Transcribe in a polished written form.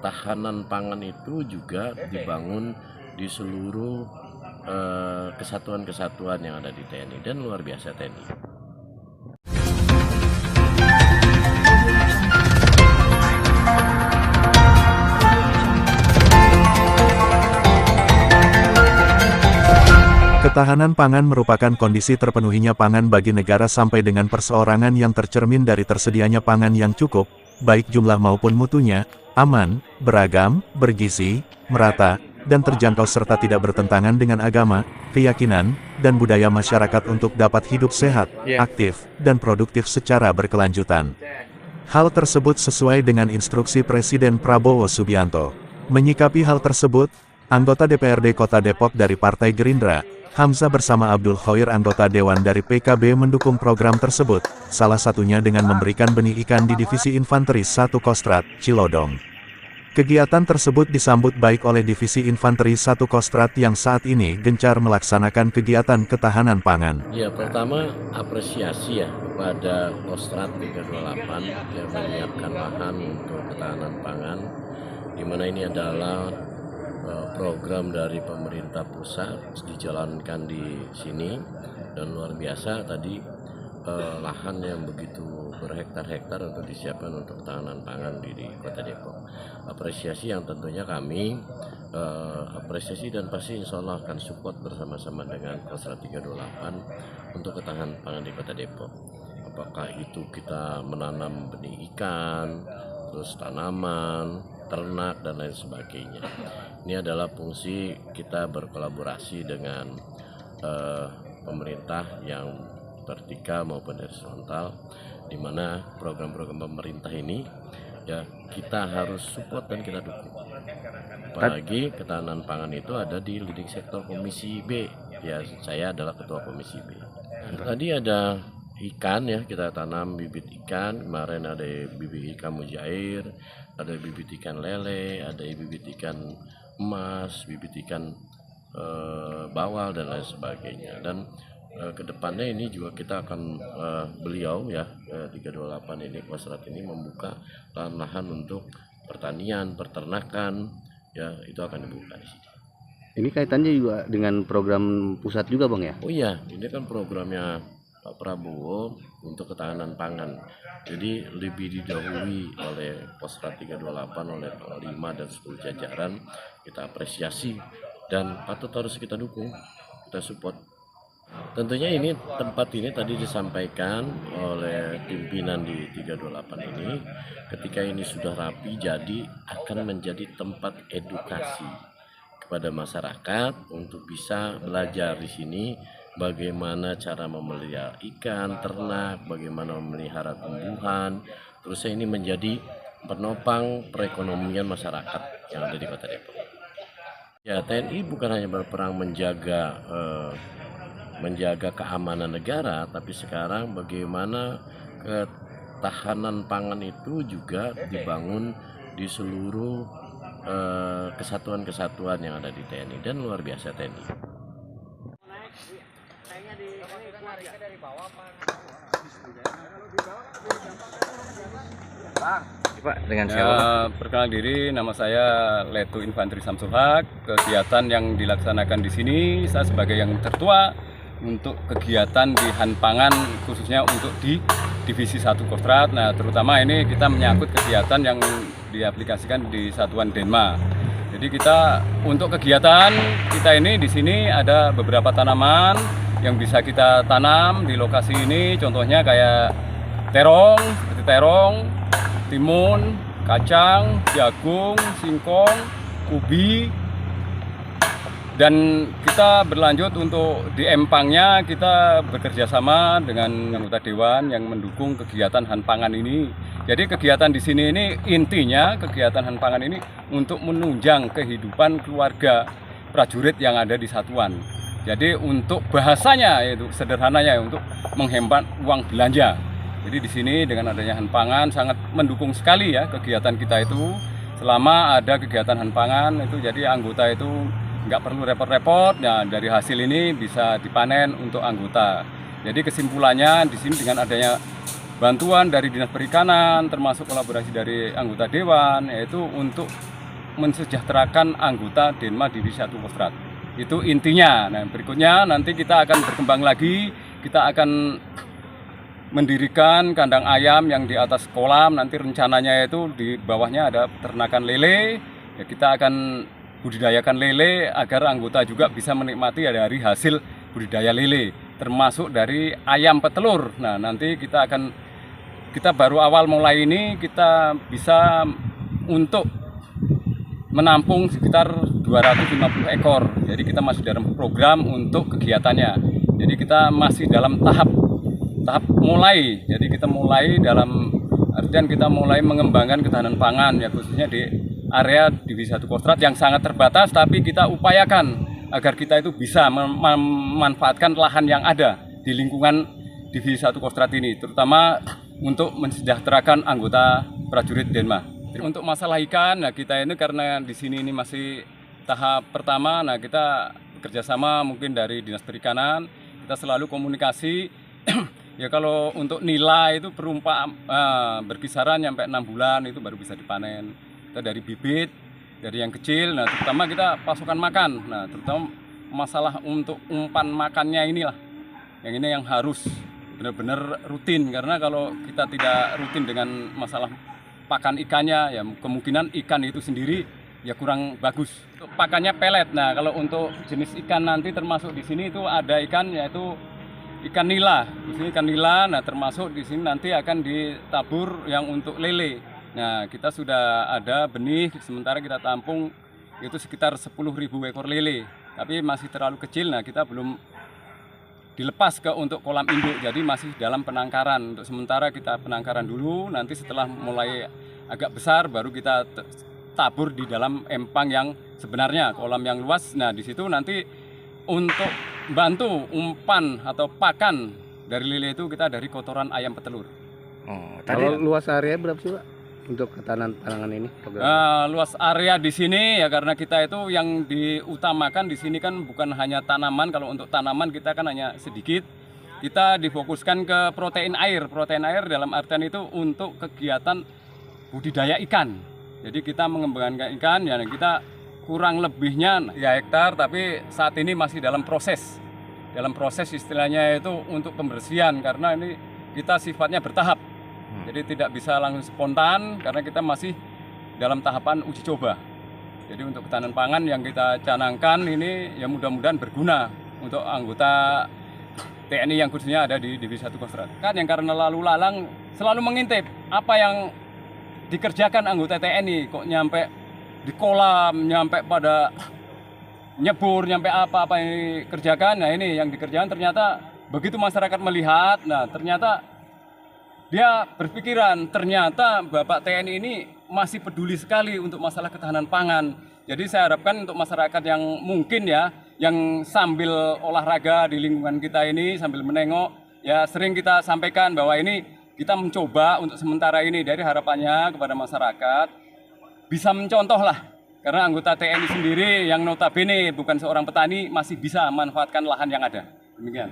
ketahanan pangan itu juga dibangun di seluruh kesatuan-kesatuan yang ada di TNI, dan luar biasa TNI. Ketahanan pangan merupakan kondisi terpenuhinya pangan bagi negara sampai dengan perseorangan yang tercermin dari tersedianya pangan yang cukup, baik jumlah maupun mutunya, aman, beragam, bergizi, merata, dan terjangkau serta tidak bertentangan dengan agama, keyakinan, dan budaya masyarakat untuk dapat hidup sehat, aktif, dan produktif secara berkelanjutan. Hal tersebut sesuai dengan instruksi Presiden Prabowo Subianto. Menyikapi hal tersebut, anggota DPRD Kota Depok dari Partai Gerindra, Hamzah bersama Abdul Khoir anggota Dewan dari PKB mendukung program tersebut, salah satunya dengan memberikan benih ikan di Divisi Infanteri 1 Kostrad, Cilodong. Kegiatan tersebut disambut baik oleh Divisi Infanteri 1 Kostrad yang saat ini gencar melaksanakan kegiatan ketahanan pangan. Ya, pertama apresiasi ya kepada Kostrad 328 yang menyiapkan lahan untuk ketahanan pangan, di mana ini adalah program dari pemerintah pusat dijalankan di sini, dan luar biasa tadi lahan yang begitu berhektar-hektar untuk disiapkan untuk ketahanan pangan di Kota Depok. Apresiasi yang tentunya kami apresiasi, dan pasti insya Allah akan support bersama-sama dengan Kostrad 328 untuk ketahanan pangan di Kota Depok. Apakah itu kita menanam benih ikan, terus tanaman, ternak, dan lain sebagainya. Ini adalah fungsi kita berkolaborasi dengan pemerintah yang vertikal maupun horizontal, di mana program-program pemerintah ini ya kita harus support dan kita dukung. Apalagi ketahanan pangan itu ada di leading sektor Komisi B. Ya, saya adalah ketua Komisi B. Tadi ada ikan ya, kita tanam bibit ikan. Kemarin ada bibit ikan mujair, ada bibit ikan lele, ada bibit ikan emas, bibit ikan bawal, dan lain sebagainya. Dan kedepannya ini juga kita akan beliau ya 328 ini, Kostrad ini membuka lahan-lahan untuk pertanian, peternakan, ya itu akan dibuka di sini. Ini kaitannya juga dengan program pusat juga, Bang ya? Oh iya, ini kan programnya Pak Prabowo untuk ketahanan pangan. Jadi lebih didahului oleh Kostrad 328, oleh Panglima dan seluruh jajaran. Kita apresiasi dan patut harus kita dukung, kita support. Tentunya ini tempat ini tadi disampaikan oleh pimpinan di 328 ini, ketika ini sudah rapi jadi akan menjadi tempat edukasi kepada masyarakat untuk bisa belajar di sini bagaimana cara memelihara ikan, ternak, bagaimana memelihara tumbuhan. Terus ini menjadi penopang perekonomian masyarakat yang ada di Kota Depok. Ya, TNI bukan hanya berperang menjaga keamanan negara, tapi sekarang bagaimana ketahanan pangan itu juga dibangun di seluruh kesatuan-kesatuan yang ada di TNI, dan luar biasa TNI. Pak, dengan siapa? Perkenalkan diri, nama saya Letu Infanteri Samsul Haq. Kegiatan yang dilaksanakan di sini, saya sebagai yang tertua untuk kegiatan di Hanpangan, khususnya untuk di Divisi 1 Kostrad. Nah, terutama ini kita menyangkut kegiatan yang diaplikasikan di Satuan Denma. Jadi kita untuk kegiatan kita ini di sini ada beberapa tanaman yang bisa kita tanam di lokasi ini. Contohnya kayak terong, seperti terong, timun, kacang, jagung, singkong, ubi. Dan kita berlanjut untuk di empangnya, kita bekerja sama dengan anggota dewan yang mendukung kegiatan Hanpangan ini. Jadi kegiatan di sini ini intinya kegiatan Hanpangan ini untuk menunjang kehidupan keluarga prajurit yang ada di satuan. Jadi untuk bahasanya yaitu sederhananya untuk menghemat uang belanja. Jadi di sini dengan adanya Hanpangan sangat mendukung sekali ya kegiatan kita itu. Selama ada kegiatan Hanpangan itu jadi anggota itu nggak perlu repot-repot, nah dari hasil ini bisa dipanen untuk anggota. Jadi kesimpulannya di sini dengan adanya bantuan dari Dinas Perikanan, termasuk kolaborasi dari anggota dewan, yaitu untuk mensejahterakan anggota Denma Divisi 1 Kostrad. Itu intinya. Nah, berikutnya nanti kita akan berkembang lagi, kita akan mendirikan kandang ayam yang di atas kolam, nanti rencananya itu di bawahnya ada peternakan lele. Ya, kita akan budidayakan lele agar anggota juga bisa menikmati dari hasil budidaya lele, termasuk dari ayam petelur. Nah, nanti kita baru awal mulai ini kita bisa untuk menampung sekitar 250 ekor. Jadi kita masih dalam program untuk kegiatannya. Jadi kita masih dalam tahap mulai. Jadi kita mulai dalam artian kita mulai mengembangkan ketahanan pangan ya, khususnya di area Divisi 1 Kostrad yang sangat terbatas, tapi kita upayakan agar kita itu bisa memanfaatkan lahan yang ada di lingkungan Divisi 1 Kostrad ini, terutama untuk mensejahterakan anggota prajurit Denma. Untuk masalah ikan, nah kita ini karena di sini ini masih tahap pertama, nah kita bekerjasama mungkin dari Dinas Perikanan, kita selalu komunikasi. Ya kalau untuk nila itu berkisaran sampai 6 bulan itu baru bisa dipanen. Kita dari bibit, dari yang kecil, nah terutama kita pasokan makan. Nah terutama masalah untuk umpan makannya inilah, yang ini yang harus benar-benar rutin, karena kalau kita tidak rutin dengan masalah pakan ikannya, ya kemungkinan ikan itu sendiri ya kurang bagus. Pakannya pelet. Nah kalau untuk jenis ikan nanti termasuk di sini itu ada ikan yaitu ikan nila. Di sini ikan nila, nah termasuk di sini nanti akan ditabur yang untuk lele. Nah kita sudah ada benih, sementara kita tampung itu sekitar 10.000 ekor lele, tapi masih terlalu kecil. Nah kita belum dilepas untuk kolam induk, jadi masih dalam penangkaran. Untuk sementara kita penangkaran dulu, nanti setelah mulai agak besar baru kita tabur di dalam empang yang sebenarnya, kolam yang luas. Nah di situ nanti untuk bantu umpan atau pakan dari lele itu kita dari kotoran ayam petelur. Kalau luas area berapa sih, Pak, untuk ketahanan pangan ini? Luas area di sini ya karena kita itu yang diutamakan di sini kan bukan hanya tanaman. Kalau untuk tanaman kita kan hanya sedikit. Kita difokuskan ke protein air. Protein air dalam artian itu untuk kegiatan budidaya ikan. Jadi kita mengembangkan ikan ya, kita kurang lebihnya ya hektar, tapi saat ini masih dalam proses. Dalam proses istilahnya itu untuk pembersihan, karena ini kita sifatnya bertahap. Jadi tidak bisa langsung spontan karena kita masih dalam tahapan uji coba. Jadi untuk ketahanan pangan yang kita canangkan ini ya mudah-mudahan berguna untuk anggota TNI yang khususnya ada di Divisi 1 Kostrad. Kan yang karena lalu lalang selalu mengintip apa yang dikerjakan anggota TNI, kok nyampe di kolam, nyampe pada nyebur, nyampe apa-apa yang dikerjakan. Nah ini yang dikerjakan ternyata begitu masyarakat melihat, nah ternyata dia berpikiran, ternyata Bapak TNI ini masih peduli sekali untuk masalah ketahanan pangan. Jadi saya harapkan untuk masyarakat yang mungkin ya, yang sambil olahraga di lingkungan kita ini, sambil menengok, ya sering kita sampaikan bahwa ini kita mencoba untuk sementara ini, dari harapannya kepada masyarakat bisa mencontoh lah. Karena anggota TNI sendiri yang notabene bukan seorang petani masih bisa memanfaatkan lahan yang ada. Demikian.